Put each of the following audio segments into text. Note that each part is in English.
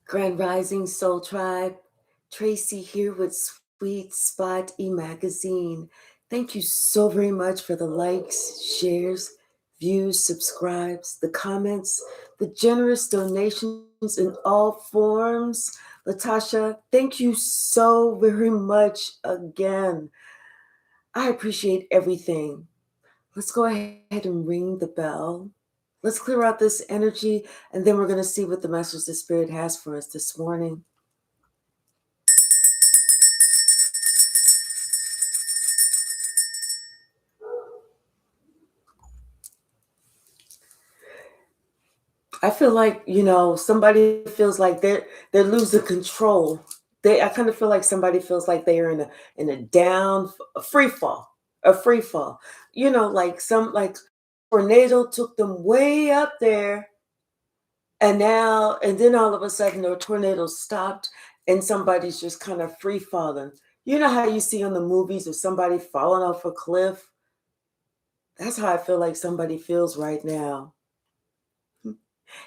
Grand Rising Soul Tribe, Tracy here with Sweet Spot e-magazine. Thank you so very much for the likes, shares, views, subscribes, the comments, the generous donations in all forms. Latasha, thank you so very much again. I appreciate everything. Let's go ahead and ring the bell. Let's clear out this energy, and then we're going to see what the message the Spirit has for us this morning. I feel like, somebody feels like they're losing control. I kind of feel like somebody feels like they are in a down a free fall, a free fall. Like tornado took them way up there, and then all of a sudden the tornado stopped and somebody's just kind of free falling. You know how you see on the movies of somebody falling off a cliff? That's how I feel like somebody feels right now.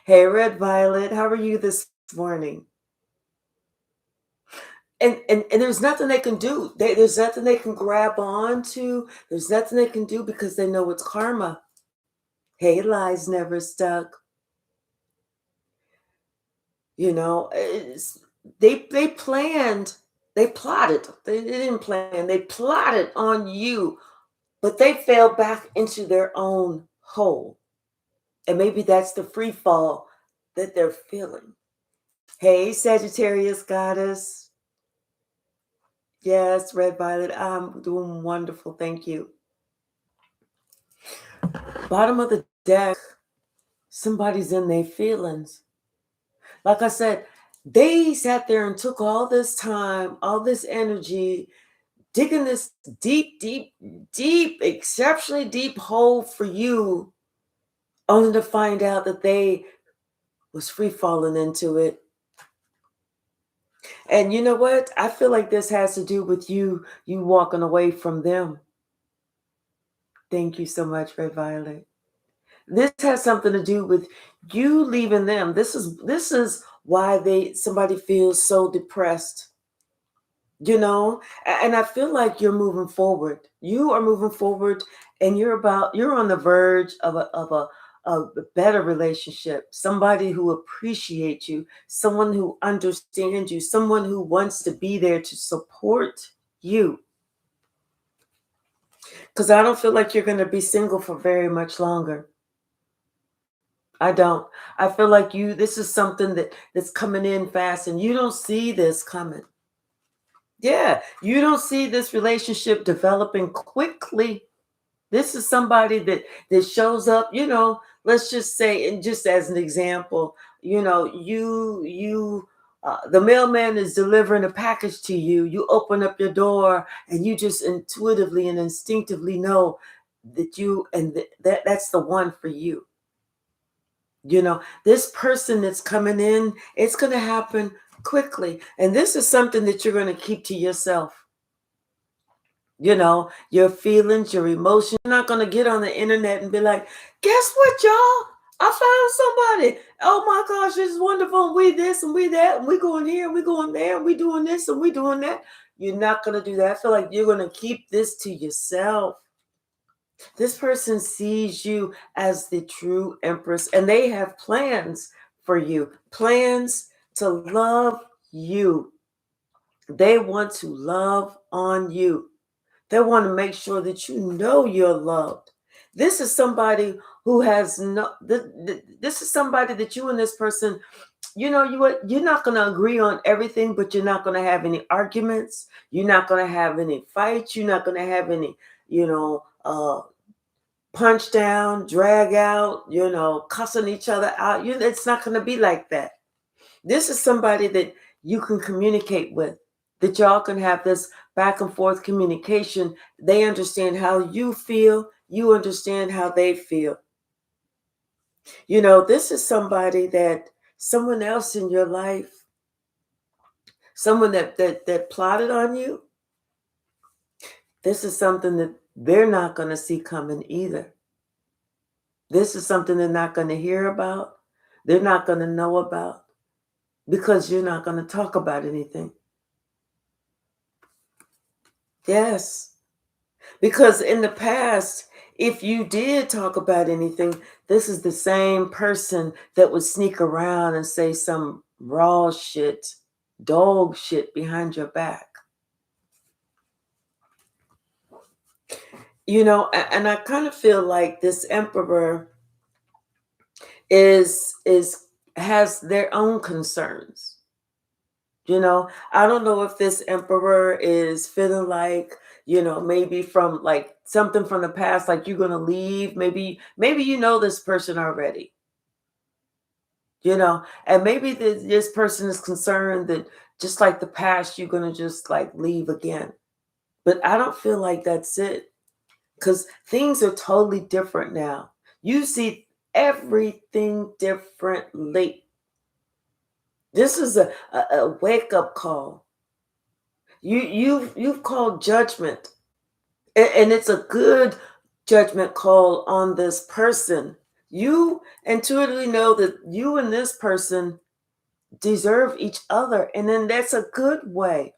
Hey, Red Violet, how are you this morning? And there's nothing they can do. There's nothing they can grab on to. There's nothing they can do because they know it's karma. Hey, lies never stuck. They planned, they plotted. They didn't plan. They plotted on you, but they fell back into their own hole. And maybe that's the free fall that they're feeling. Hey, Sagittarius goddess. Yes, Red Violet, I'm doing wonderful. Thank you. Bottom of the deck, somebody's in their feelings. Like I said, they sat there and took all this time, all this energy, digging this deep, deep, deep, exceptionally deep hole for you, only to find out that they was free falling into it. And you know what? I feel like this has to do with you walking away from them. Thank you so much, Red Violet. This has something to do with you leaving them. This is why somebody feels so depressed. And I feel like you're moving forward. You are moving forward, and you're on the verge of a better relationship. Somebody who appreciates you, someone who understands you, someone who wants to be there to support you. Because I don't feel like you're going to be single for very much longer. I don't. I feel like this is something that's coming in fast, and you don't see this coming. Yeah, you don't see this relationship developing quickly. This is somebody that shows up, let's just say, and just as an example, the mailman is delivering a package to you. You open up your door and you just intuitively and instinctively know that's the one for you. This person that's coming in, it's going to happen quickly. And this is something that you're going to keep to yourself. Your feelings, your emotions. You're not going to get on the internet and be like, guess what, y'all? I found somebody. Oh my gosh, this is wonderful. We this and we that. And we going here and we going there. And we doing this and we doing that. You're not going to do that. I feel like you're going to keep this to yourself. This person sees you as the true empress, and they have plans for you, plans to love you. They want to love on you. They want to make sure that you know you're loved. This is somebody who has no. This is somebody that you and this person, you're not going to agree on everything, but you're not going to have any arguments. You're not going to have any fights. You're not going to have any, punch down, drag out, cussing each other out. It's not going to be like that. This is somebody that you can communicate with, that y'all can have this back and forth communication. They understand how you feel. You understand how they feel. This is someone else in your life, someone that plotted on you. This is something that they're not going to see coming either. This is something they're not going to hear about. They're not going to know about. because you're not going to talk about anything. Yes. Because in the past, if you did talk about anything, this is the same person that would sneak around and say some raw shit, dog shit behind your back. You know, and I kind of feel like this emperor is has their own concerns. You know, I don't know if this emperor is feeling like, you know, maybe from like something from the past, like you're gonna leave. Maybe you know this person already, you know, and maybe this person is concerned that just like the past, you're gonna just like leave again. But I don't feel like that's it, because things are totally different now. You see everything differently. This is a wake up call. You've called judgment, and it's a good judgment call on this person. You intuitively know that you and this person deserve each other, and then that's a good way.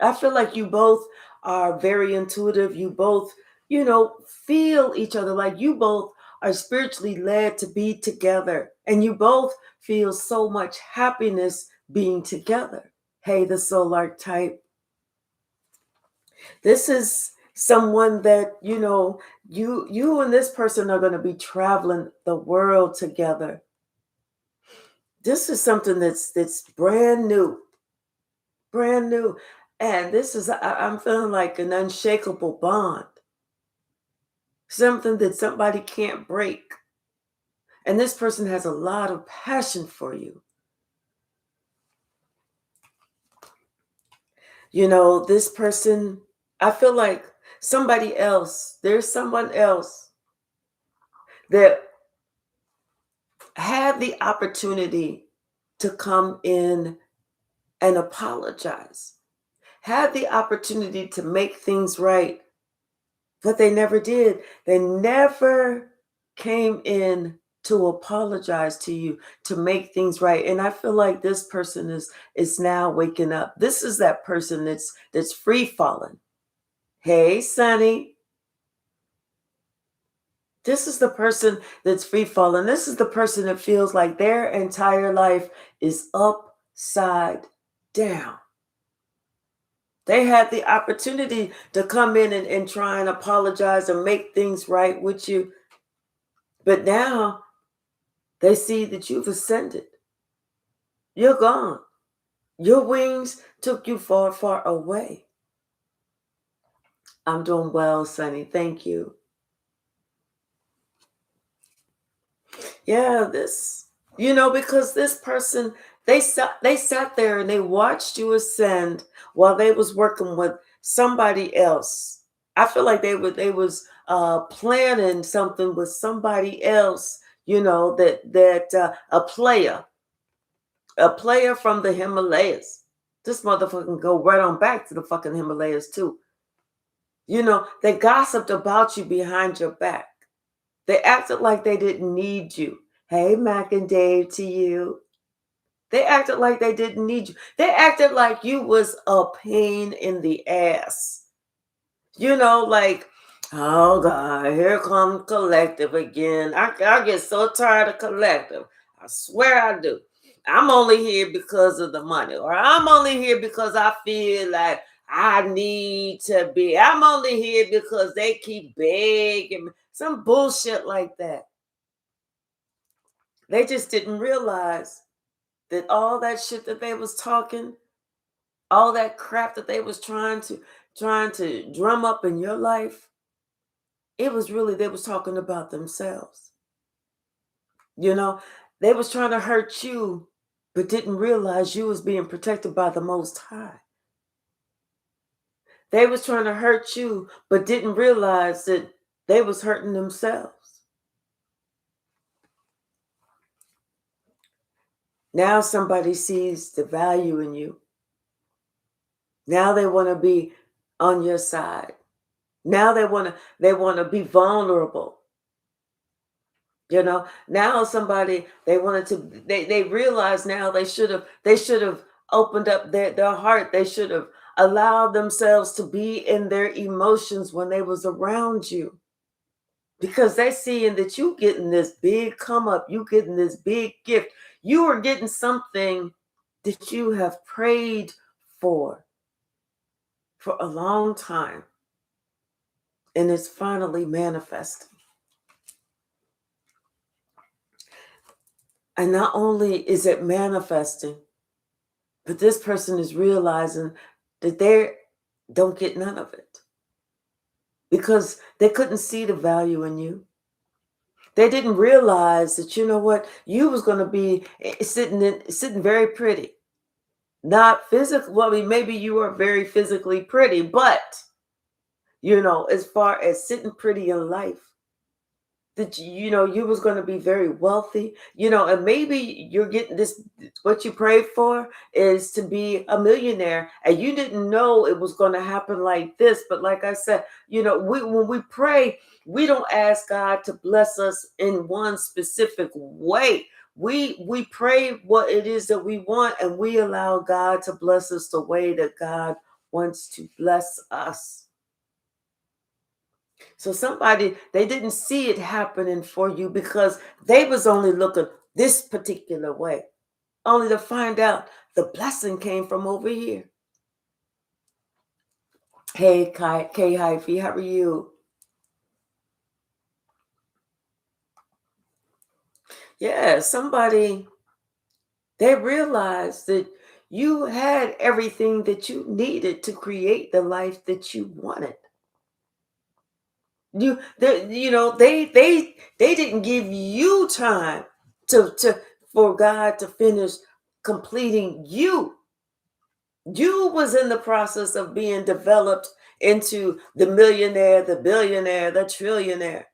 I feel like you both are very intuitive. You both, you know, feel each other, like you both are spiritually led to be together, and you both feel so much happiness being together. Hey, the soul archetype. This is someone that, you know, you and this person are going to be traveling the world together. This is something that's brand new, brand new. And this is, I'm feeling like an unshakable bond, something that somebody can't break. And this person has a lot of passion for you. You know, this person, I feel like there's someone else that had the opportunity to come in and apologize, had the opportunity to make things right, but they never did. They never came in to apologize to you, to make things right. And I feel like this person is now waking up. This is that person that's free falling. Hey, Sonny. This is the person that's free falling. This is the person that feels like their entire life is upside down. They had the opportunity to come in and try and apologize and make things right with you. But now they see that you've ascended. You're gone. Your wings took you far, far away. I'm doing well, Sonny. Thank you. Yeah, because this person, they sat there and they watched you ascend while they was working with somebody else. I feel like they was planning something with somebody else, that a player from the Himalayas. This motherfucker can go right on back to the fucking Himalayas too. They gossiped about you behind your back. They acted like they didn't need you. Hey, Mac and Dave, to you. They acted like they didn't need you. They acted like you was a pain in the ass. Like, oh God, here comes collective again. I get so tired of collective. I swear I do. I'm only here because of the money, or I'm only here because I feel like I need to be. I'm only here because they keep begging me. Some bullshit like that. They just didn't realize that all that shit that they was talking, all that crap that they was trying to drum up in your life, it was really, they was talking about themselves. They was trying to hurt you, but didn't realize you was being protected by the Most High. They was trying to hurt you, but didn't realize that they was hurting themselves. Now somebody sees the value in you. Now they want to be on your side. Now they want to be vulnerable. Now somebody they wanted to they realize now they should have opened up their heart. They should have allowed themselves to be in their emotions when they was around you. Because they seeing that you getting this big come up, you getting this big gift. You are getting something that you have prayed for a long time. And it's finally manifesting. And not only is it manifesting, but this person is realizing that they don't get none of it because they couldn't see the value in you. They didn't realize that, you know what, you was going to be sitting very pretty. Not physically, well, I mean, maybe you are very physically pretty, but, as far as sitting pretty in life, that you was going to be very wealthy, and maybe you're getting this. What you prayed for is to be a millionaire, and you didn't know it was going to happen like this. But like I said, when we pray, we don't ask God to bless us in one specific way. We pray what it is that we want, and we allow God to bless us the way that God wants to bless us. So somebody, they didn't see it happening for you because they was only looking this particular way, only to find out the blessing came from over here. Hey, K Hypsee, how are you? Yeah, somebody, they realized that you had everything that you needed to create the life that you wanted. They didn't give you time to for God to finish completing you. You was in the process of being developed into the millionaire, the billionaire, the trillionaire.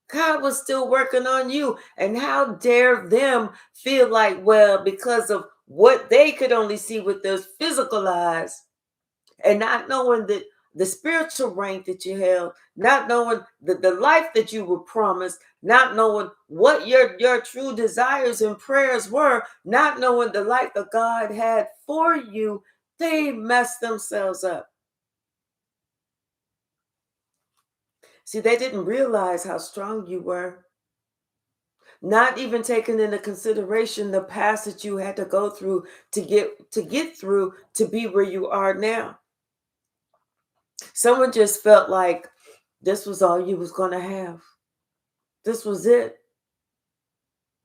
God was still working on you. And how dare them feel like, well, because of what they could only see with their physical eyes, and not knowing that the spiritual rank that you held, not knowing the life that you were promised, not knowing what your true desires and prayers were, not knowing the life that God had for you, they messed themselves up. See, they didn't realize how strong you were, not even taking into consideration the past that you had to go through to get through to be where you are now. Someone just felt like this was all you was going to have. This was it.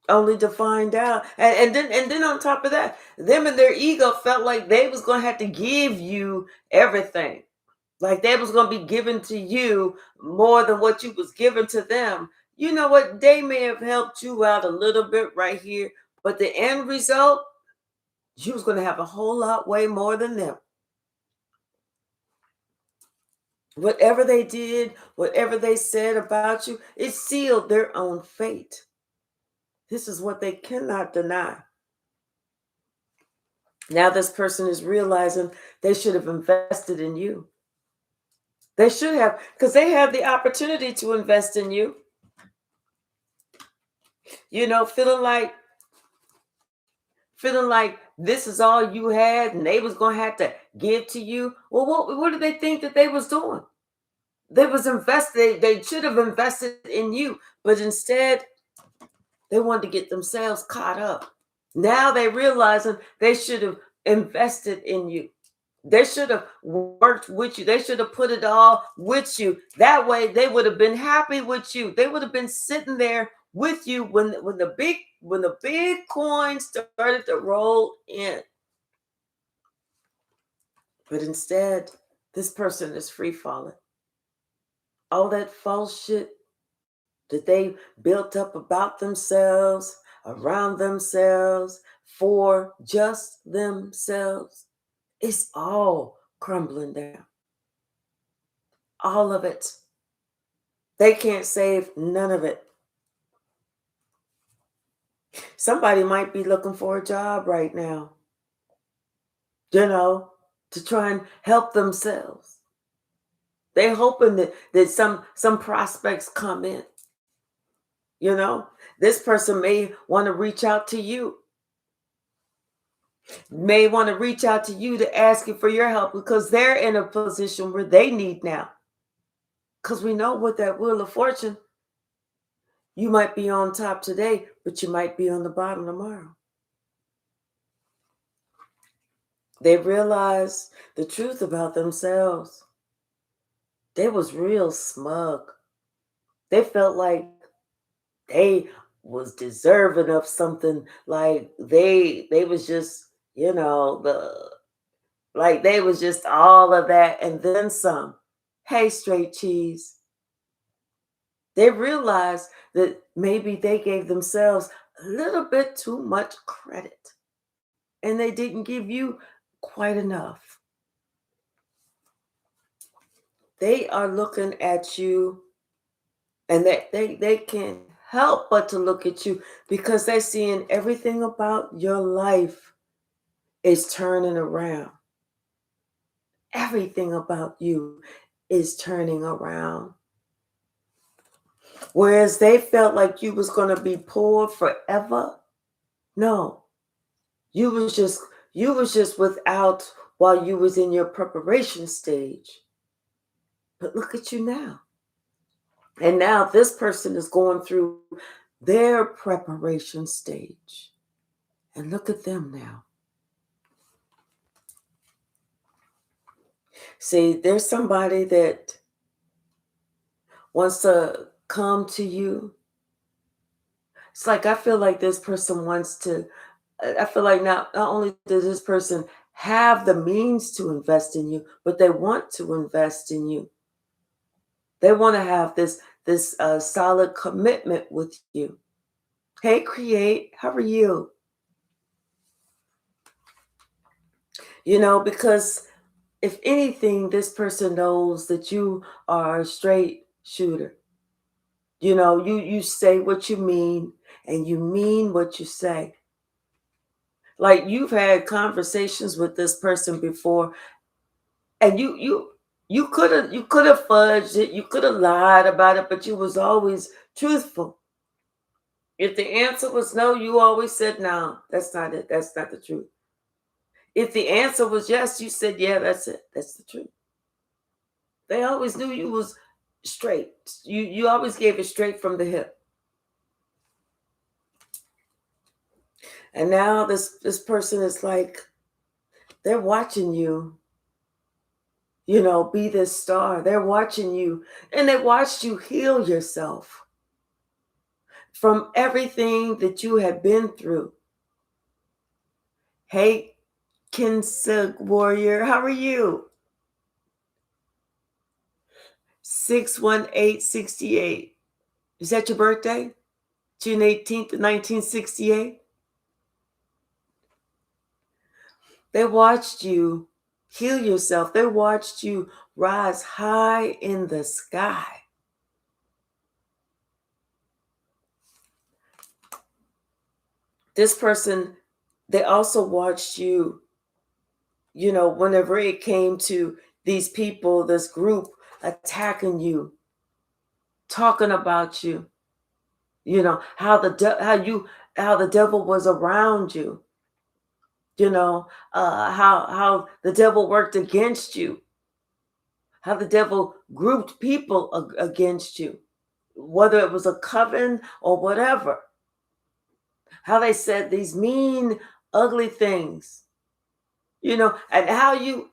Only to find out. And then on top of that, them and their ego felt like they was going to have to give you everything. Like they was going to be given to you more than what you was given to them. You know what? They may have helped you out a little bit right here, but the end result, you was going to have a whole lot way more than them. Whatever they did, whatever they said about you, it sealed their own fate. This is what they cannot deny. Now this person is realizing they should have invested in you. They should have, because they have the opportunity to invest in you. Feeling like this is all you had and they was going to have to give to you. Well, what did they think that they was doing? They was invested. They should have invested in you, but instead they wanted to get themselves caught up. Now they realizing they should have invested in you. They should have worked with you. They should have put it all with you. That way they would have been happy with you. They would have been sitting there with you when the big coins started to roll in. But instead, this person is free falling. All that false shit that they built up about themselves, around themselves, for just themselves, it's all crumbling down. All of it. They can't save none of it. Somebody might be looking for a job right now, to try and help themselves. They're hoping that some prospects come in. You know, this person may want to reach out to you, may want to reach out to you to ask you for your help because they're in a position where they need now. Because we know with that wheel of fortune, you might be on top today, but you might be on the bottom tomorrow. They realized the truth about themselves. They was real smug. They felt like they was deserving of something, like they was just, like they was just all of that and then some. Hey, straight cheese. They realized that maybe they gave themselves a little bit too much credit and they didn't give you quite enough. They are looking at you and they can't help but to look at you because they're seeing everything about your life is turning around. Everything about you is turning around. Whereas they felt like you was going to be poor forever. No, you was just without while you was in your preparation stage. But look at you now. And now this person is going through their preparation stage. And look at them now. See, there's somebody that wants to come to you. It's like I feel like this person wants to, I feel like not only does this person have the means to invest in you, but they want to invest in you. They want to have this solid commitment with you. Hey, Create, how are you? Because if anything, this person knows that you are a straight shooter. You say what you mean and you mean what you say. Like you've had conversations with this person before and you could have fudged it, you could have lied about it, but you was always truthful. If the answer was no, you always said no. That's not it. That's not the truth. If the answer was yes, you said yeah, that's it. That's the truth. They always knew you was straight. You always gave it straight from the hip. And now this person is like, they're watching you, be this star. They're watching you and they watched you heal yourself from everything that you have been through. Hey, Kinsug Warrior, how are you? 61868. Is that your birthday? June 18th, 1968? They watched you heal yourself. They watched you rise high in the sky. This person, they also watched you, whenever it came to these people, this group attacking you, talking about you, how the devil was around you, how the devil worked against you, how the devil grouped people against you, whether it was a coven or whatever, how they said these mean, ugly things, and how you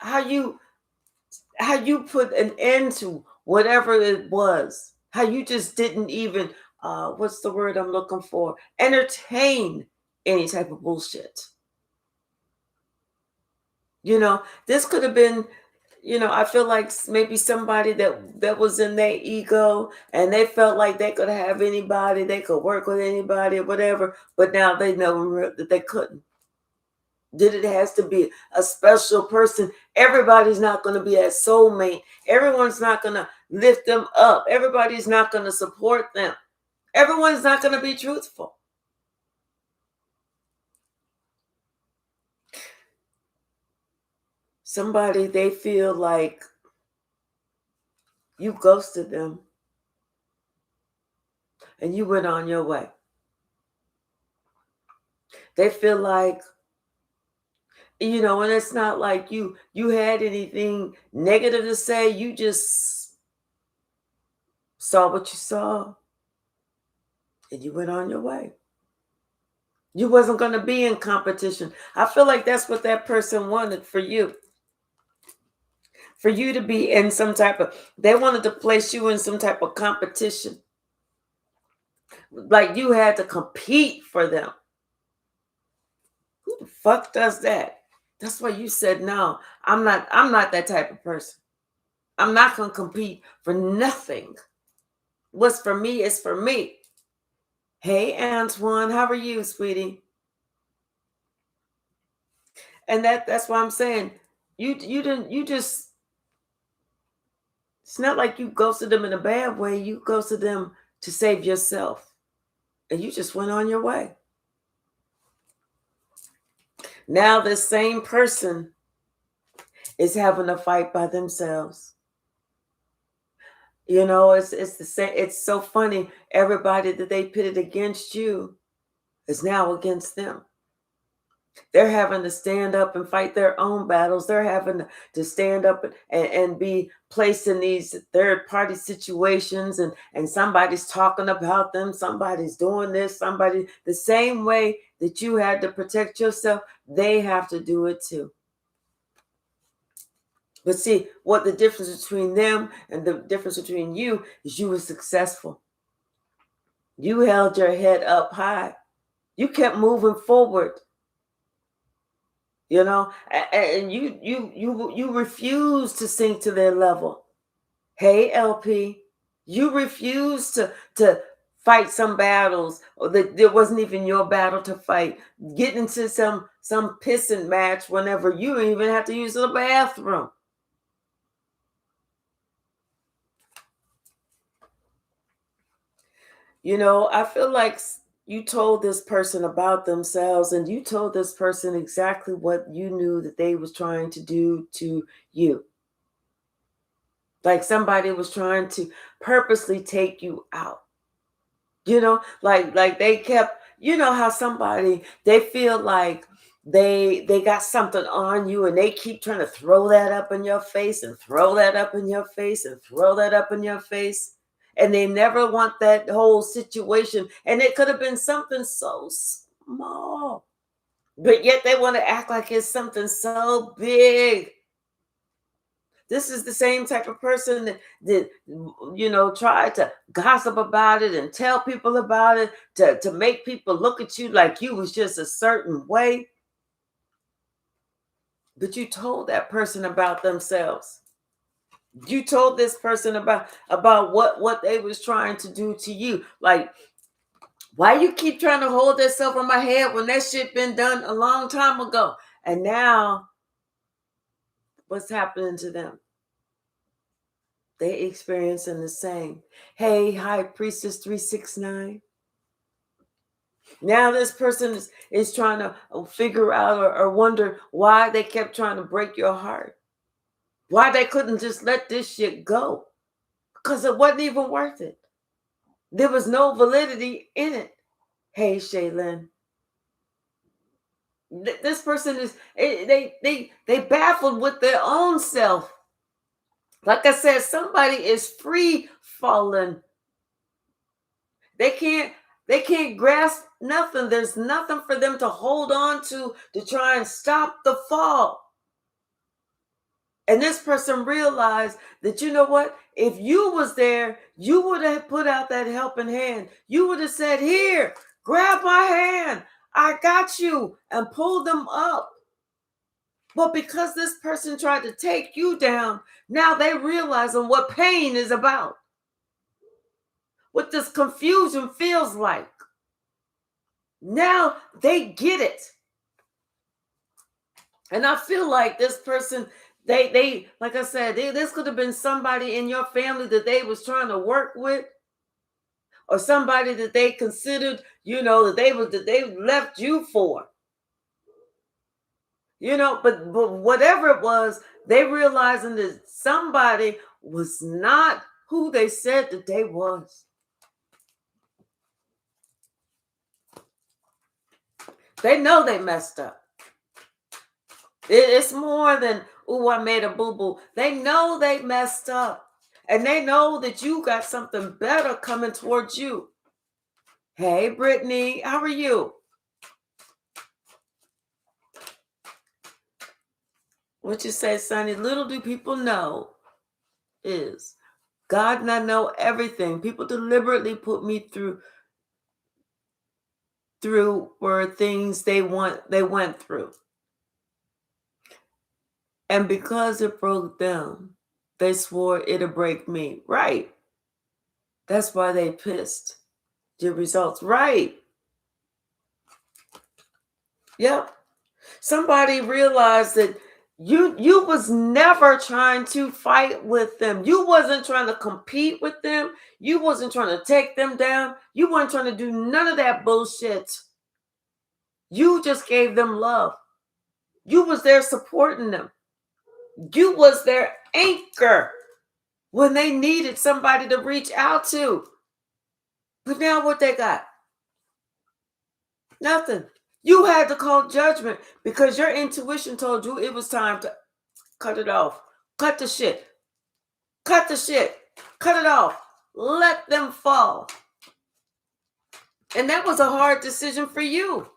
put an end to whatever it was, how you just didn't even, what's the word I'm looking for, entertain any type of bullshit. This could have been, I feel like maybe somebody that was in their ego and they felt like they could have anybody, they could work with anybody or whatever, but now they know that they couldn't. That it has to be a special person. Everybody's not going to be a soulmate. Everyone's not going to lift them up. Everybody's not going to support them. Everyone's not going to be truthful. Somebody, they feel like you ghosted them. and you went on your way. They feel like, and it's not like you had anything negative to say. You just saw what you saw and you went on your way. You wasn't going to be in competition. I feel like that's what that person wanted for you. For you to be in some type of, they wanted to place you in some type of competition. Like you had to compete for them. Who the fuck does that? That's why you said, no, I'm not that type of person. I'm not going to compete for nothing. What's for me is for me. Hey, Antoine, how are you, sweetie? And that's why I'm saying you just, it's not like you ghosted them in a bad way. You ghosted them to save yourself. And you just went on your way. Now this same person is having a fight by themselves. It's the same. It's so funny. Everybody that they pitted against you is now against them. They're having to stand up and fight their own battles. They're having to stand up and be placed in these third-party situations, and somebody's talking about them. Somebody's doing this. Somebody, the same way that you had to protect yourself, they have to do it too. But see, what the difference between them and the difference between you is you were successful. You held your head up high. You kept moving forward. And you refuse to sink to their level. Hey, LP, you refuse to fight some battles, or that there wasn't even your battle to fight. Get into some pissing match whenever you don't even have to use the bathroom. I feel like you told this person about themselves, and you told this person exactly what you knew that they was trying to do to you. Like somebody was trying to purposely take you out. Like they kept, how somebody, they feel like they got something on you, and they keep trying to throw that up in your face and throw that up in your face and throw that up in your face. And they never want that whole situation. And it could have been something so small, but yet they want to act like it's something so big. This is the same type of person that tried to gossip about it and tell people about it to make people look at you like you was just a certain way. But you told that person about themselves. You told this person about what they was trying to do to you. Like, why you keep trying to hold that stuff on my head when that shit been done a long time ago? And now, what's happening to them? They experiencing the same. Hey, High Priestess 369. Now this person is trying to figure out or wonder why they kept trying to break your heart. Why they couldn't just let this shit go. Because it wasn't even worth it. There was no validity in it. Hey, Shaylin. This person is, they baffled with their own self. Like I said, somebody is free falling. They can't grasp nothing. There's nothing for them to hold on to try and stop the fall. And this person realized that, you know what? If you was there, you would have put out that helping hand. You would have said, here, grab my hand. I got you, and pulled them up. But because this person tried to take you down, now they realizing what pain is about. What this confusion feels like. Now they get it. And I feel like this person, they like I said, this could have been somebody in your family that they was trying to work with, or somebody that they considered, that they left you for. But whatever it was, they realizing that somebody was not who they said that they was. They know they messed up. It's more than, oh, I made a boo-boo. They know they messed up. And they know that you got something better coming towards you. Hey, Brittany, how are you? What you say, Sonny? Little do people know is God and I know everything. People deliberately put me through were things they went through. And because it broke them, they swore it'd break me. Right. That's why they pissed. Your results. Right. Yep. Somebody realized that you was never trying to fight with them. You wasn't trying to compete with them. You wasn't trying to take them down. You weren't trying to do none of that bullshit. You just gave them love. You was there supporting them. You was their anchor when they needed somebody to reach out to. But now what they got? Nothing. You had to call judgment because your intuition told you it was time to cut it off. Cut the shit. Cut the shit. Cut it off. Let them fall. And that was a hard decision for you.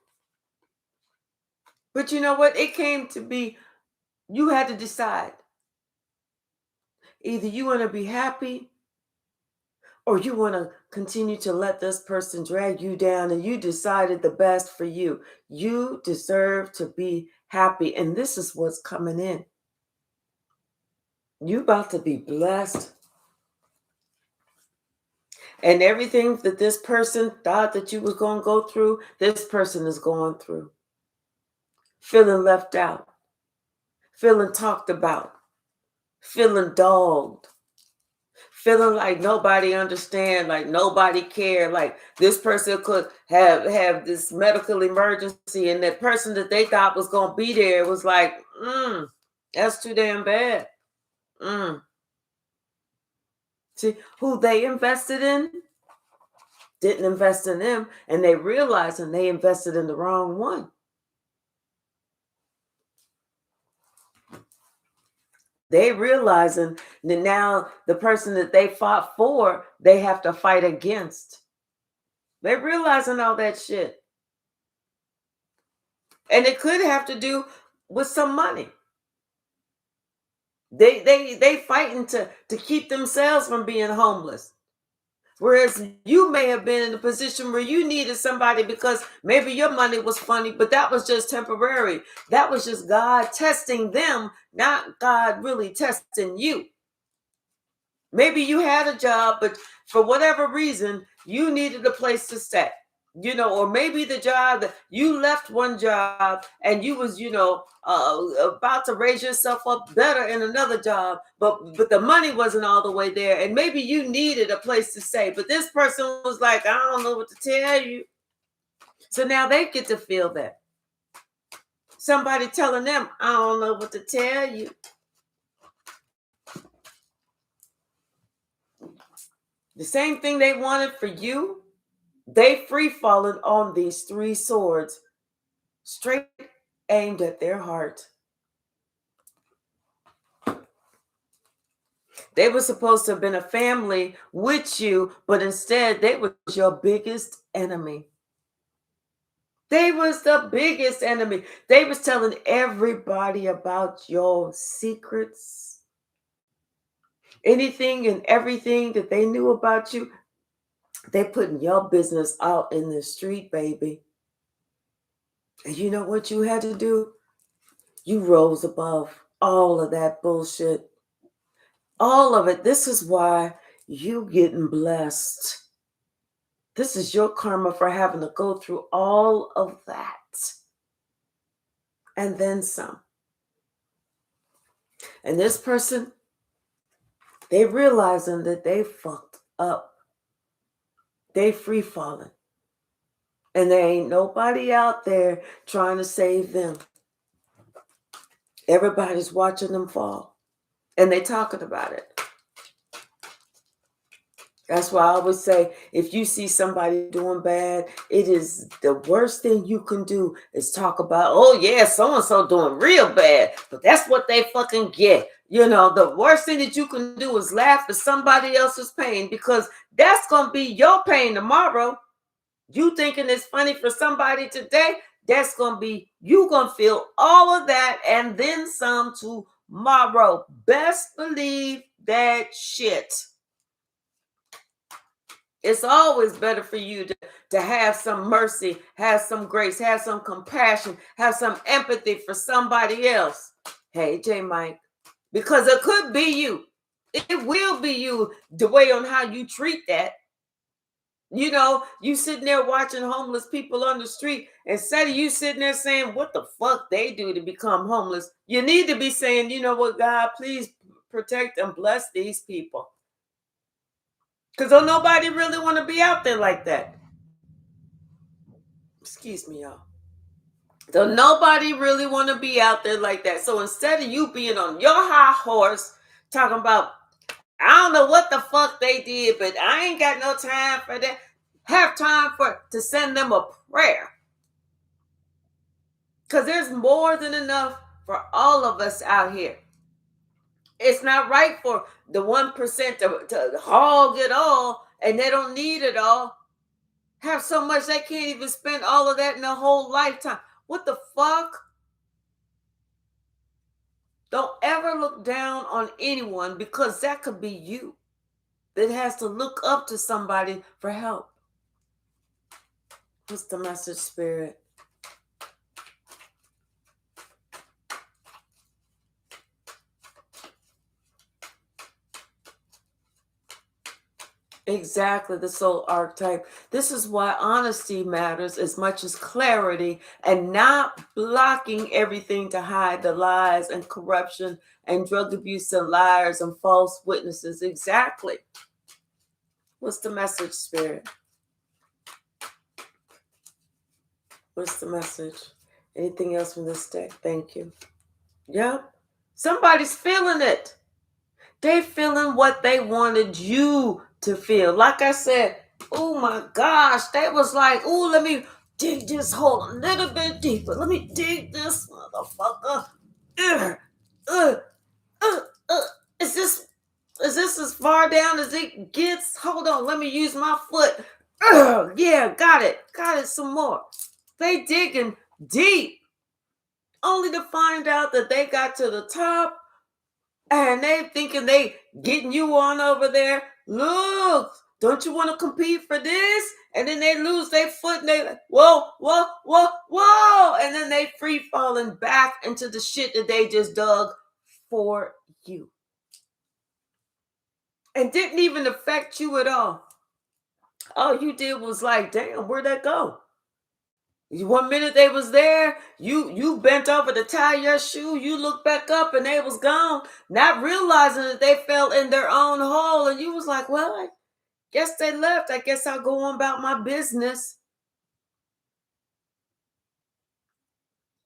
But you know what? It came to be, you had to decide. Either you want to be happy or you want to continue to let this person drag you down, and you decided the best for you. You deserve to be happy. And this is what's coming in. You about to be blessed. And everything that this person thought that you was going to go through, this person is going through. Feeling left out. Feeling talked about. Feeling dogged. Feeling like nobody understand, like nobody cared, like this person could have this medical emergency, and that person that they thought was going to be there was like, that's too damn bad. See, who they invested in didn't invest in them, and they realized and they invested in the wrong one. They realizing that now the person that they fought for, they have to fight against. They realizing all that shit. And it could have to do with some money. They fighting to keep themselves from being homeless. Whereas you may have been in a position where you needed somebody because maybe your money was funny, but that was just temporary. That was just God testing them, not God really testing you. Maybe you had a job, but for whatever reason, you needed a place to stay. Or maybe the job that you left one job and you was, about to raise yourself up better in another job, but the money wasn't all the way there. And maybe you needed a place to stay, but this person was like, I don't know what to tell you. So now they get to feel that. Somebody telling them, I don't know what to tell you. The same thing they wanted for you, they free falling on these three swords, straight aimed at their heart. They were supposed to have been a family with you, but instead they was your biggest enemy. They was the biggest enemy. They was telling everybody about your secrets. Anything and everything that they knew about you, they putting your business out in the street, baby. And you know what you had to do? You rose above all of that bullshit. All of it. This is why you getting blessed. This is your karma for having to go through all of that. And then some. And this person, they realizing that they fucked up. They free falling. And there ain't nobody out there trying to save them. Everybody's watching them fall. And they talking about it. That's why I always say, if you see somebody doing bad, it is the worst thing you can do is talk about, oh yeah, so-and-so doing real bad, but that's what they fucking get. You know, the worst thing that you can do is laugh at somebody else's pain, because that's going to be your pain tomorrow. You thinking it's funny for somebody today, that's going to be, you going to feel all of that and then some tomorrow. Best believe that shit. It's always better for you to have some mercy, have some grace, have some compassion, have some empathy for somebody else. Hey, J. Mike, because it could be you. It will be you, the way on how you treat that. You know, you sitting there watching homeless people on the street, instead of you sitting there saying what the fuck they do to become homeless, you need to be saying, you know what, God, please protect and bless these people. Because don't nobody really want to be out there like that. Excuse me, y'all. Don't nobody really want to be out there like that. So instead of you being on your high horse, talking about, I don't know what the fuck they did, but I ain't got no time for that. Have time to send them a prayer. Because there's more than enough for all of us out here. It's not right for the 1% to hog it all, and they don't need it all. Have so much they can't even spend all of that in a whole lifetime. What the fuck? Don't ever look down on anyone, because that could be you that has to look up to somebody for help. What's the message, Spirit? Exactly, the soul archetype. This is why honesty matters as much as clarity, and not blocking everything to hide the lies and corruption and drug abuse and liars and false witnesses. Exactly. What's the message, Spirit? What's the message? Anything else from this deck? Thank you. Yep. Somebody's feeling it. They feeling what they wanted you to feel. Like I said, oh my gosh, they was like, oh, let me dig this hole a little bit deeper. Let me dig this motherfucker. Is this as far down as it gets? Hold on, let me use my foot. Yeah, got it some more. They digging deep, only to find out that they got to the top and they thinking they getting you on over there. Look, don't you want to compete for this? And then they lose their foot and they like, whoa, whoa, whoa, whoa. And then they free falling back into the shit that they just dug for you. And didn't even affect you at all. All you did was like, damn, where'd that go? 1 minute they was there, you bent over to tie your shoe, you looked back up and they was gone, not realizing that they fell in their own hole, and you was like, well, I guess they left. I guess I'll go on about my business.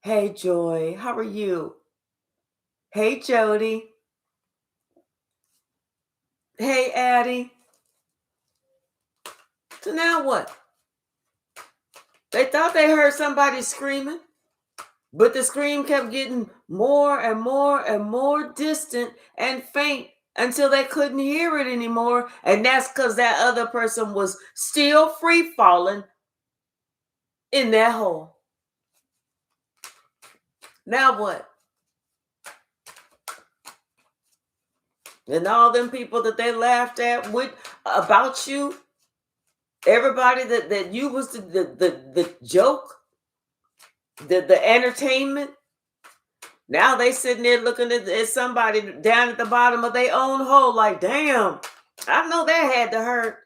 Hey, Joy, how are you? Hey, Jody. Hey, Addie. So now what? They thought they heard somebody screaming, but the scream kept getting more and more and more distant and faint until they couldn't hear it anymore. And that's because that other person was still free falling in that hole. Now what? And all them people that they laughed at with about you, everybody that you was the joke, the entertainment. Now they sitting there looking at somebody down at the bottom of their own hole like, damn, I know that had to hurt.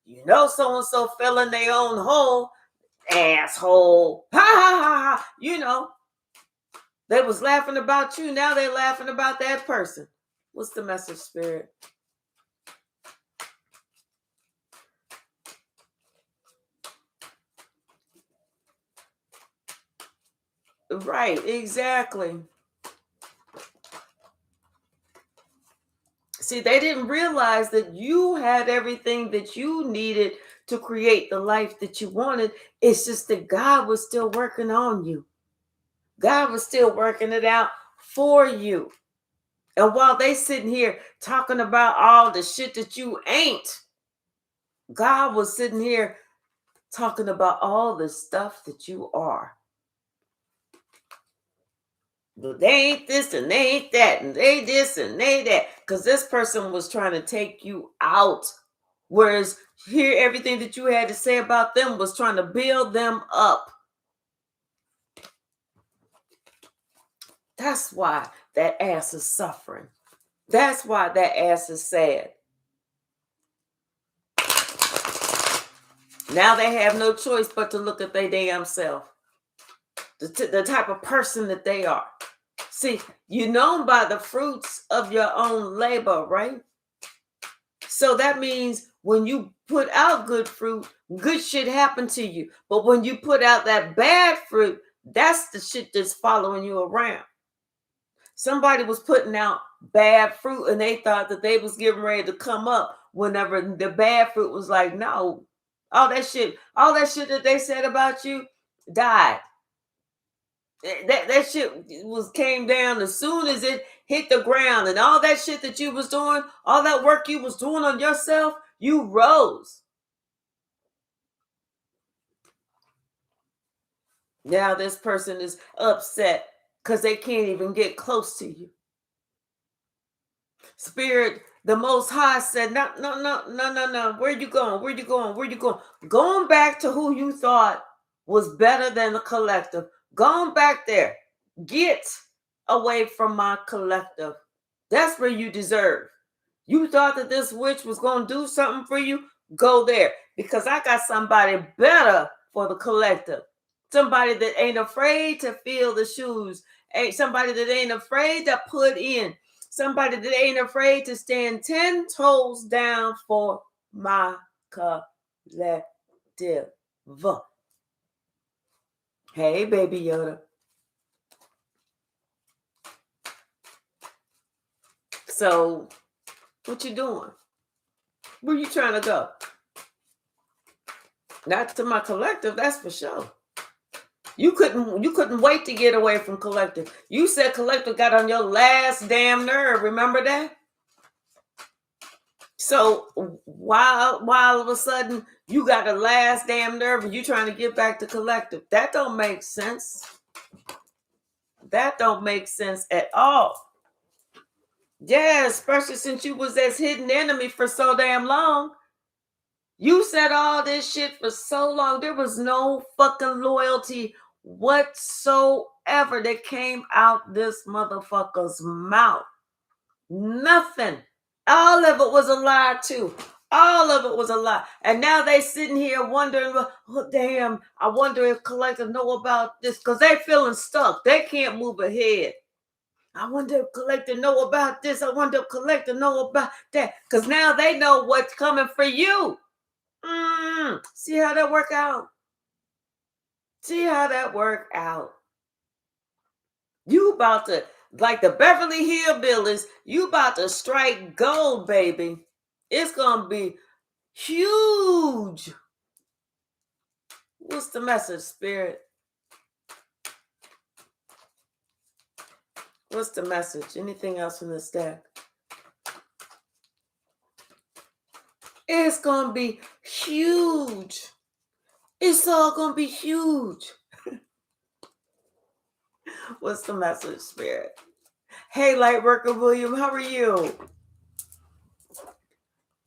You know so-and-so fell in their own hole, asshole. Ha, ha, ha, ha. You know, they was laughing about you. Now they're laughing about that person. What's the message, Spirit? Right, exactly. See, they didn't realize that you had everything that you needed to create the life that you wanted. It's just that God was still working on you. God was still working it out for you. And while they sitting here talking about all the shit that you ain't, God was sitting here talking about all the stuff that you are. But they ain't this and they ain't that and they this and they that. Because this person was trying to take you out. Whereas here, everything that you had to say about them was trying to build them up. That's why that ass is suffering. That's why that ass is sad. Now they have no choice but to look at their damn self. The type of person that they are. See, you're known by the fruits of your own labor, right? So that means when you put out good fruit, good shit happen to you. But when you put out that bad fruit, that's the shit that's following you around. Somebody was putting out bad fruit and they thought that they was getting ready to come up whenever the bad fruit was like, no, all that shit that they said about you died. That shit came down as soon as it hit the ground, and all that shit that you was doing, all that work you was doing on yourself, you rose. Now this person is upset because they can't even get close to you. Spirit, the Most High said, no. Where you going? Where you going? Where you going? Going back to who you thought was better than the collective. Going back there. Get away from my collective. That's where you deserve. You thought that this witch was going to do something for you? Go there. Because I got somebody better for the collective. Somebody that ain't afraid to feel the shoes. Somebody that ain't afraid to put in. Somebody that ain't afraid to stand 10 toes down for my collective. Hey, baby Yoda. So, what you doing? Where you trying to go? Not to my collective, that's for sure. You couldn't wait to get away from collective. You said collective got on your last damn nerve. Remember that? So while all of a sudden you got a last damn nerve and you trying to get back to collective, that don't make sense. That don't make sense at all. Yeah, especially since you was this hidden enemy for so damn long. You said all this shit for so long. There was no fucking loyalty whatsoever that came out this motherfucker's mouth. Nothing. All of it was a lie too. All of it was a lie. And now they sitting here wondering, oh damn, I wonder if collective know about this, because they feeling stuck. They can't move ahead. I wonder if collective know about this. I wonder if collective know about that. Because now they know what's coming for you. See how that work out? See how that work out? You about to, like the Beverly Hillbillies, you about to strike gold, baby. It's going to be huge. What's the message, Spirit? What's the message? Anything else in this deck? It's going to be huge. It's all going to be huge. What's the message, Spirit? Hey, Lightworker William, how are you?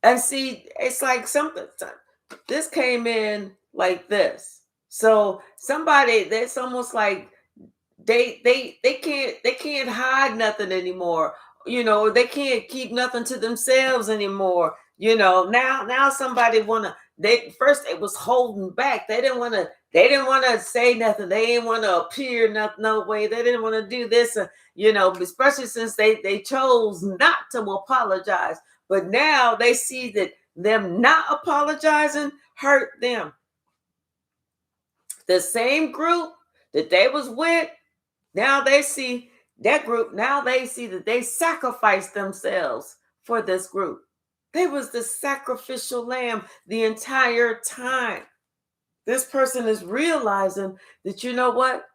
And see, it's like something. This came in like this. So somebody, that's almost like they can't hide nothing anymore. You know, they can't keep nothing to themselves anymore. You know, now somebody first it was holding back. They didn't want to say nothing. They didn't want to appear no way. They didn't want to do this, you know, especially since they chose not to apologize. But now they see that them not apologizing hurt them. The same group that they was with, now they see that group, now they see that they sacrificed themselves for this group. They was the sacrificial lamb the entire time. This person is realizing that, you know what?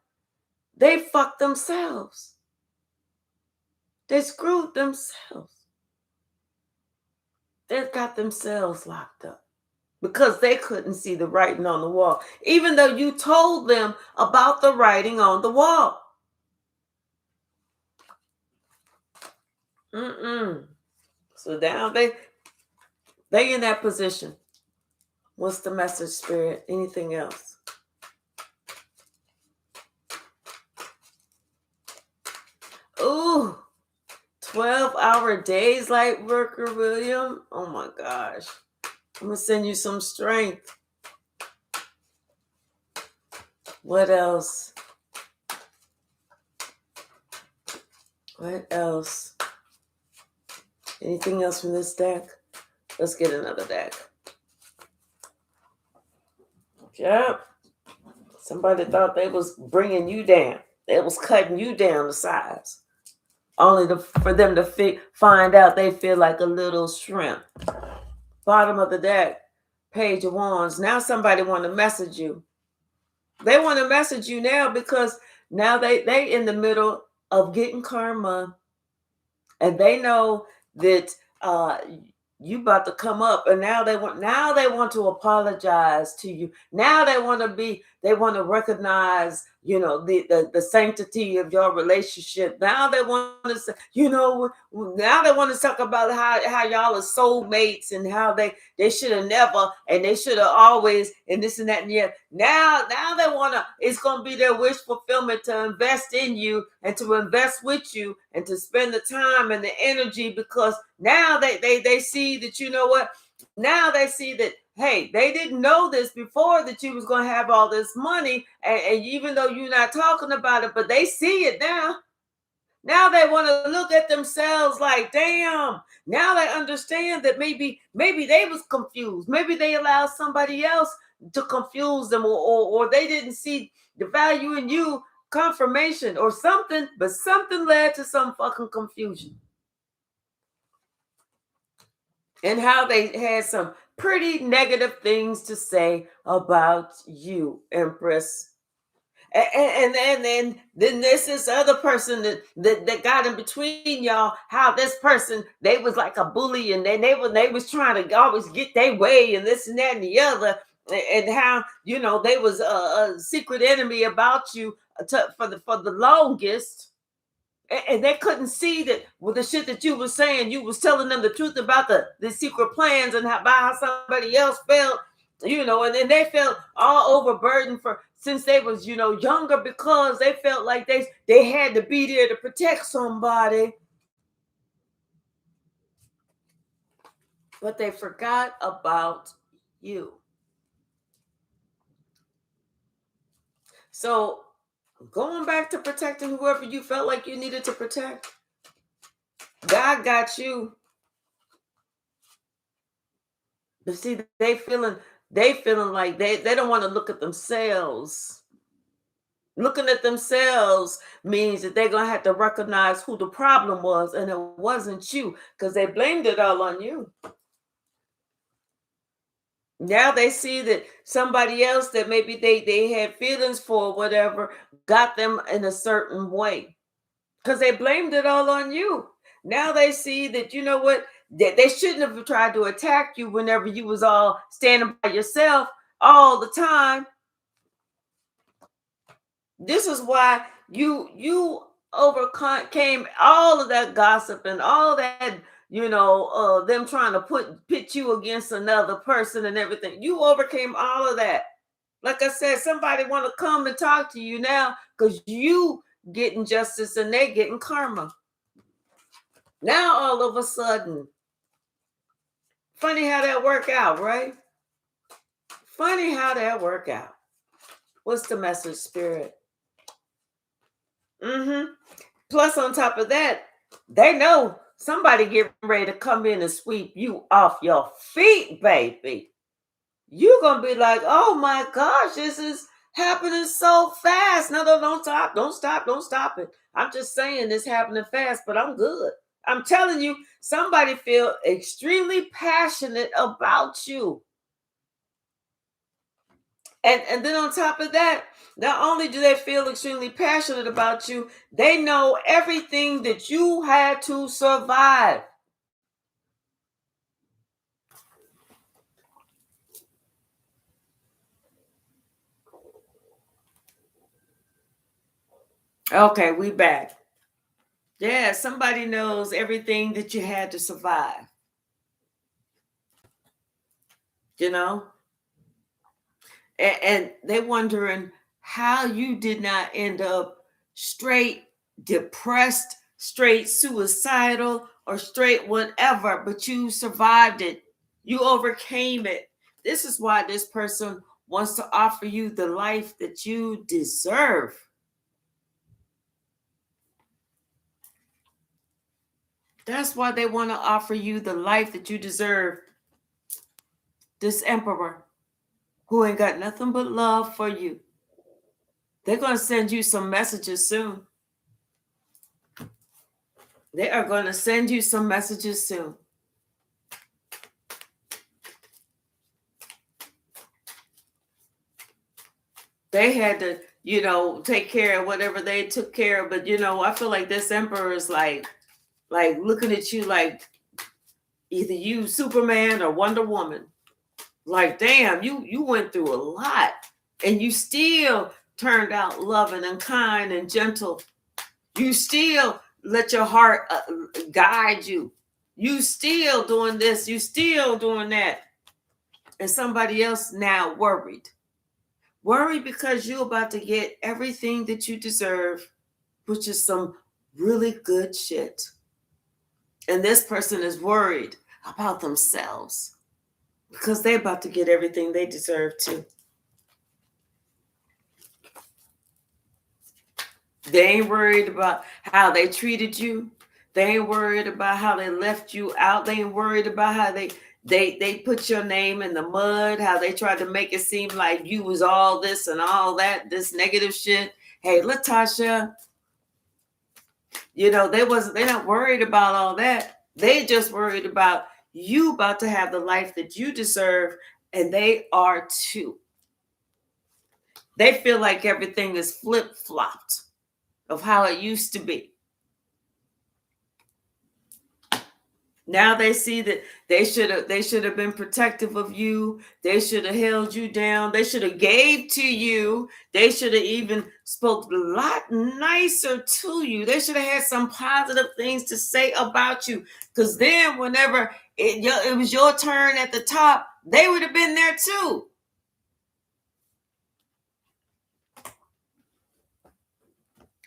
They fucked themselves. They screwed themselves. They've got themselves locked up because they couldn't see the writing on the wall, even though you told them about the writing on the wall. So now they in that position. What's the message, Spirit? Anything else? Ooh, 12-hour days, light worker William. Oh my gosh. I'm going to send you some strength. What else? What else? Anything else from this deck? Let's get another deck. Yep. Somebody thought they was bringing you down. They was cutting you down to size. Only for them to find out they feel like a little shrimp. Bottom of the deck, Page of Wands. Now somebody want to message you. They want to message you now because now they in the middle of getting karma, and they know that you about to come up, and now they want to apologize to you. Now they want to recognize, you know, the sanctity of your relationship. Now they want to say, you know, now they want to talk about how y'all are soulmates and how they should have never and they should have always and this and that and yet. Now they want to, it's going to be their wish fulfillment to invest in you and to invest with you and to spend the time and the energy, because now they see that, you know what, now they see that, hey, they didn't know this before, that you was going to have all this money, and even though you're not talking about it, but they see it now. Now they want to look at themselves like, damn. Now they understand that maybe they was confused. Maybe they allowed somebody else to confuse them, or they didn't see the value in you, confirmation or something, but something led to some fucking confusion. And how they had some pretty negative things to say about you, Empress. And then there's this other person that got in between y'all. How this person, they was like a bully, and they was trying to always get their way and this and that and the other, and how, you know, they was a secret enemy about you for the longest. And they couldn't see that with the shit that you was saying, you was telling them the truth about the secret plans and about how somebody else felt, you know, and then they felt all overburdened since they was, you know, younger, because they felt like they had to be there to protect somebody. But they forgot about you. So going back to protecting whoever you felt like you needed to protect, God got you. But see, they feeling like they don't want to look at themselves. Looking at themselves means that they're going to have to recognize who the problem was, and it wasn't you, because they blamed it all on you. Now they see that somebody else that maybe they had feelings for, whatever, got them in a certain way, because they blamed it all on you. Now they see that, you know what, that they shouldn't have tried to attack you whenever you was all standing by yourself all the time. This is why you overcame all of that gossip and all that, you know, them trying to pit you against another person and everything. You overcame all of that. Like I said, somebody want to come and talk to you now because you getting justice and they getting karma. Now all of a sudden, funny how that work out, right? Funny how that work out. What's the message, Spirit? Plus, on top of that, they know somebody getting ready to come in and sweep you off your feet, baby. You're going to be like, oh my gosh, this is happening so fast. No, don't stop. Don't stop it. I'm just saying it's happening fast, but I'm good. I'm telling you, somebody feel extremely passionate about you. And then on top of that, not only do they feel extremely passionate about you, they know everything that you had to survive. Okay, we back. Yeah, somebody knows everything that you had to survive. You know? And they wondering how you did not end up straight depressed, straight suicidal, or straight whatever, but you survived it. You overcame it. This is why this person wants to offer you the life that you deserve. That's why they want to offer you the life that you deserve. This emperor who ain't got nothing but love for you. They're going to send you some messages soon. They are going to send you some messages soon. They had to, take care of whatever they took care of. But, I feel like this emperor is like looking at you like either you Superman or Wonder Woman. Like, damn, you went through a lot and you still turned out loving and kind and gentle. You still let your heart guide you. You still doing this. You still doing that. And somebody else now worried. Worried because you're about to get everything that you deserve, which is some really good shit. And this person is worried about themselves because they're about to get everything they deserve too. They ain't worried about how they treated you. They ain't worried about how they left you out. They ain't worried about how they put your name in the mud, how they tried to make it seem like you was all this and all that, this negative shit. Hey, Latasha, they're not worried about all that. They just worried about you about to have the life that you deserve, and they are too. They feel like everything is flip-flopped of how it used to be. Now they see that they should have been protective of you. They should have held you down. They should have gave to you. They should have even spoke a lot nicer to you. They should have had some positive things to say about you. Because then whenever it was your turn at the top, they would have been there too.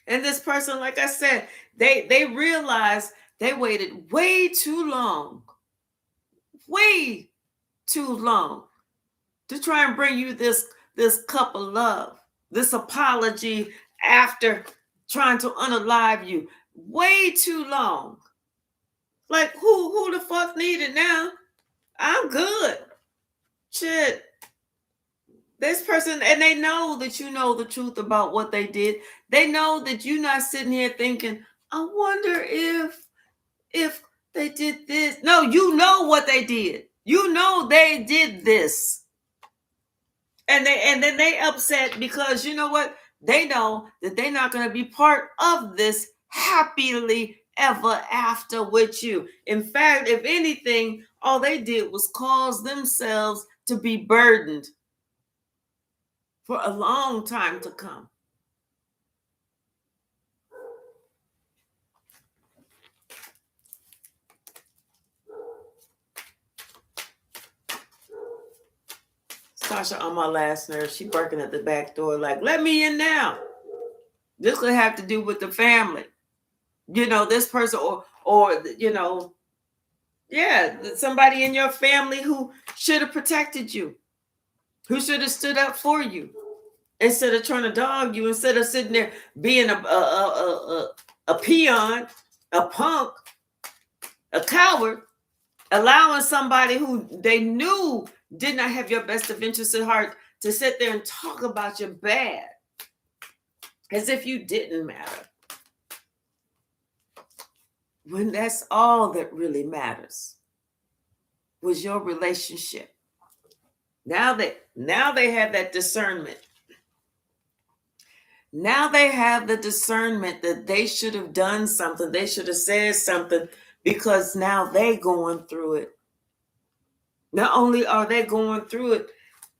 And this person, like I said, they realized they waited way too long to try and bring you this cup of love, this apology after trying to unalive you. Way too long. Like, who the fuck need it now? I'm good. Shit. This person, and they know that you know the truth about what they did. They know that you're not sitting here thinking, I wonder if they did this. No, you know what they did. You know they did this. And then they upset because you know what? They know that they're not going to be part of this happily ever after with you. In fact, if anything, all they did was cause themselves to be burdened for a long time to come. Tasha on my last nerve. She barking at the back door like, let me in now. This could have to do with the family. This person or somebody in your family who should have protected you, who should have stood up for you instead of trying to dog you, instead of sitting there being a peon, a punk, a coward, allowing somebody who they knew did not have your best of interests at heart to sit there and talk about you bad as if you didn't matter. when that's all that really matters was your relationship. Now they have that discernment. Now they have the discernment that they should have done something. They should have said something, because now they going through it. Not only are they going through it,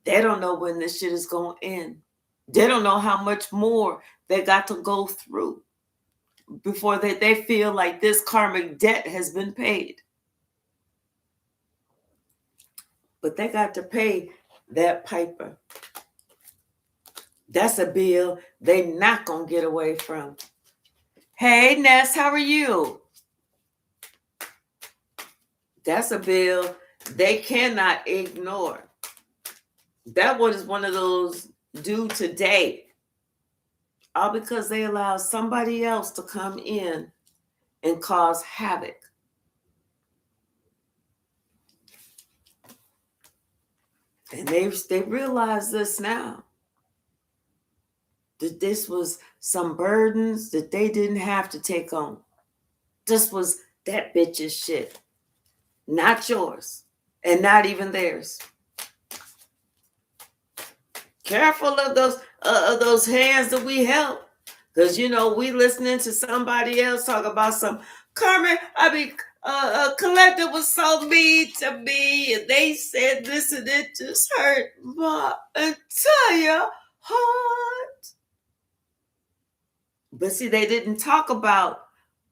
they don't know when this shit is going to end. They don't know how much more they got to go through before they feel like this karmic debt has been paid. But they got to pay that piper. That's a bill they not going to get away from. Hey, Ness, how are you? That's a bill they cannot ignore. That one is one of those due today. All because they allow somebody else to come in and cause havoc. And they realize this now. That this was some burdens that they didn't have to take on. This was that bitch's shit. Not yours. And not even theirs. Careful of those hands that we held. Because, we listening to somebody else talk about some karmic. Collective was so mean to me. And they said this and it just hurt my entire heart. But see, they didn't talk about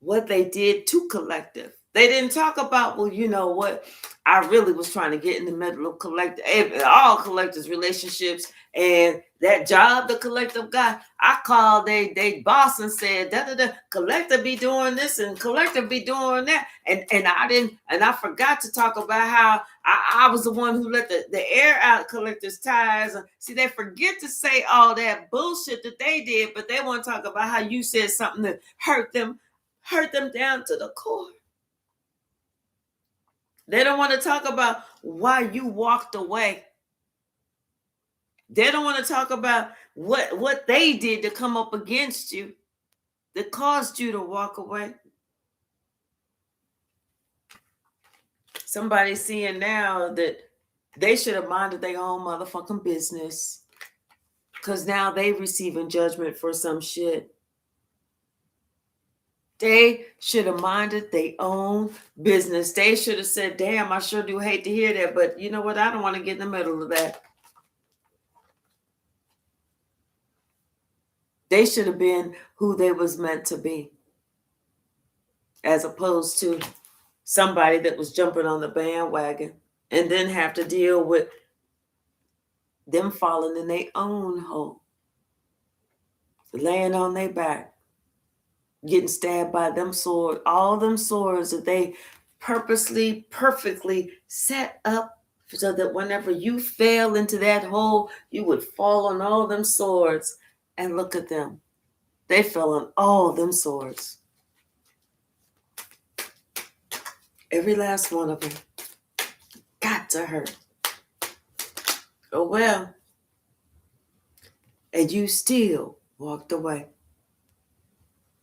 what they did to collective. They didn't talk about, well, you know what? I really was trying to get in the middle of collective, all collectives relationships, and that job the collective got. I called they boss and said, collective be doing this and collective be doing that, and I forgot to talk about how I was the one who let the air out collectors' tires. See, they forget to say all that bullshit that they did, but they want to talk about how you said something that hurt them down to the core. They don't want to talk about why you walked away. They don't want to talk about what they did to come up against you that caused you to walk away. Somebody's seeing now that they should have minded their own motherfucking business, because now they receiving judgment for some shit. They should have minded their own business. They should have said, damn, I sure do hate to hear that, but you know what? I don't want to get in the middle of that. They should have been who they was meant to be, as opposed to somebody that was jumping on the bandwagon and then have to deal with them falling in their own hole, laying on their back, getting stabbed by them swords, all them swords that they purposely, perfectly set up so that whenever you fell into that hole, you would fall on all them swords. And look at them. They fell on all them swords. Every last one of them got to hurt. Oh well. And you still walked away.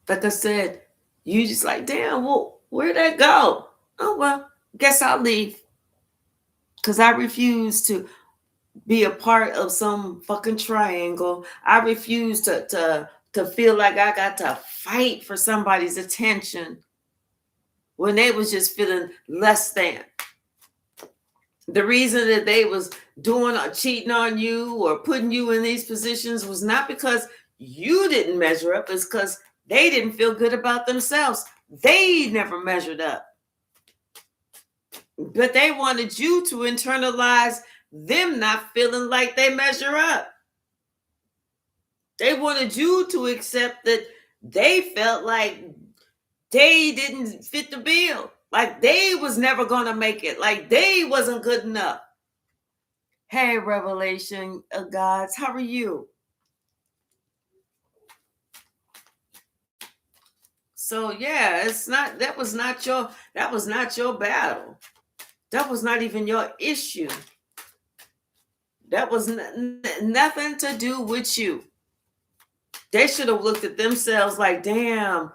Like I said, you just like, damn, well, where'd that go? Oh, well, guess I'll leave. Because I refuse to be a part of some fucking triangle. I refuse to feel like I got to fight for somebody's attention when they was just feeling less than. The reason that they was doing or cheating on you or putting you in these positions was not because you didn't measure up. It's because they didn't feel good about themselves. They never measured up. But they wanted you to internalize them not feeling like they measure up. They wanted you to accept that they felt like they didn't fit the bill. Like they was never going to make it. Like they wasn't good enough. Hey, Revelation of Gods, how are you? So yeah, that was not your battle. That was not even your issue. That was nothing to do with you. They should have looked at themselves like, damn,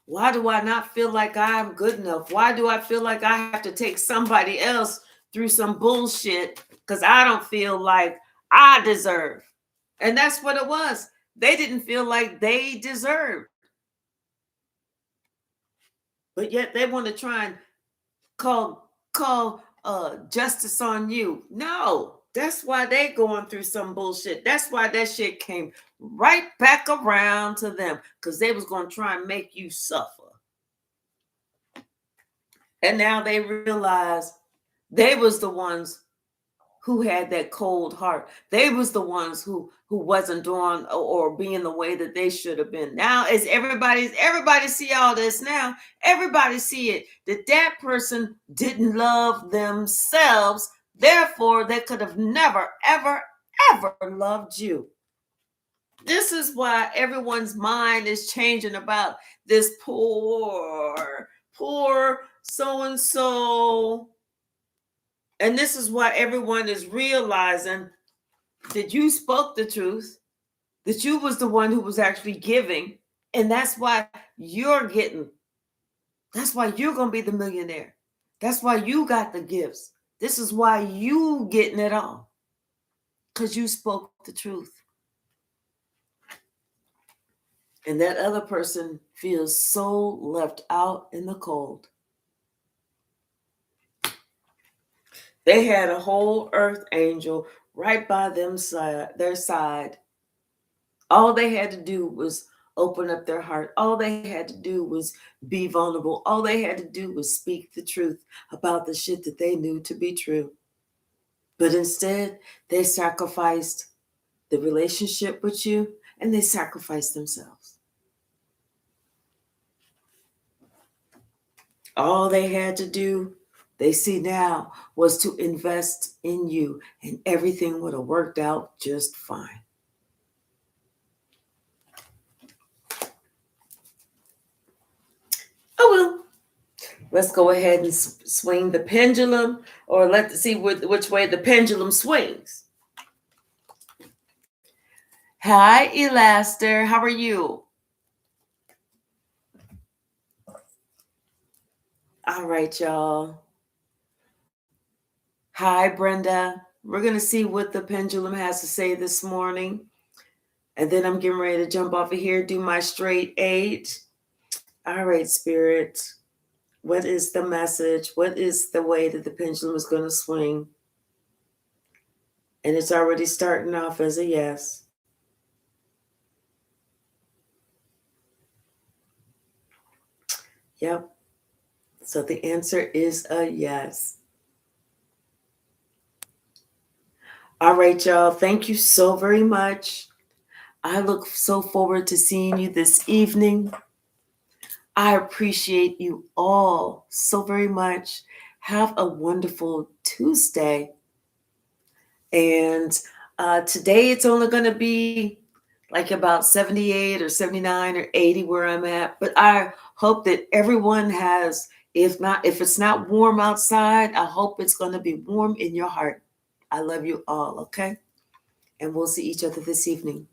Why do I not feel like I'm good enough? Why do I feel like I have to take somebody else through some bullshit because I don't feel like I deserve? And that's what it was. They didn't feel like they deserved. But yet they want to try and call justice on you. No, that's why they going through some bullshit. That's why that shit came right back around to them, because they was going to try and make you suffer. And now they realize they was the ones who had that cold heart. They was the ones who wasn't doing or being the way that they should have been. Now as everybody see all this now. Everybody see it, that person didn't love themselves. Therefore, they could have never, ever, ever loved you. This is why everyone's mind is changing about this poor so-and-so. And this is why everyone is realizing that you spoke the truth, that you was the one who was actually giving. And that's why you're getting, that's why you're going to be the millionaire. That's why you got the gifts. This is why you getting it all, because you spoke the truth. And that other person feels so left out in the cold. They had a whole earth angel right by their side. All they had to do was open up their heart. All they had to do was be vulnerable. All they had to do was speak the truth about the shit that they knew to be true. But instead, they sacrificed the relationship with you, and they sacrificed themselves. All they had to do, they see now, was to invest in you, and everything would have worked out just fine. Oh well, let's go ahead and swing the pendulum, or let's see which way the pendulum swings. Hi, Elaster. How are you? All right, y'all. Hi, Brenda. We're going to see what the pendulum has to say this morning. And then I'm getting ready to jump off of here, do my straight 8. All right, Spirit. What is the message? What is the way that the pendulum is going to swing? And it's already starting off as a yes. Yep. So the answer is a yes. All right, y'all. Thank you so very much. I look so forward to seeing you this evening. I appreciate you all so very much. Have a wonderful Tuesday. And today it's only going to be like about 78 or 79 or 80 where I'm at. But I hope that everyone has, if it's not warm outside, I hope it's going to be warm in your heart. I love you all, okay? And we'll see each other this evening.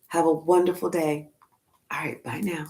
Have a wonderful day. All right, bye now.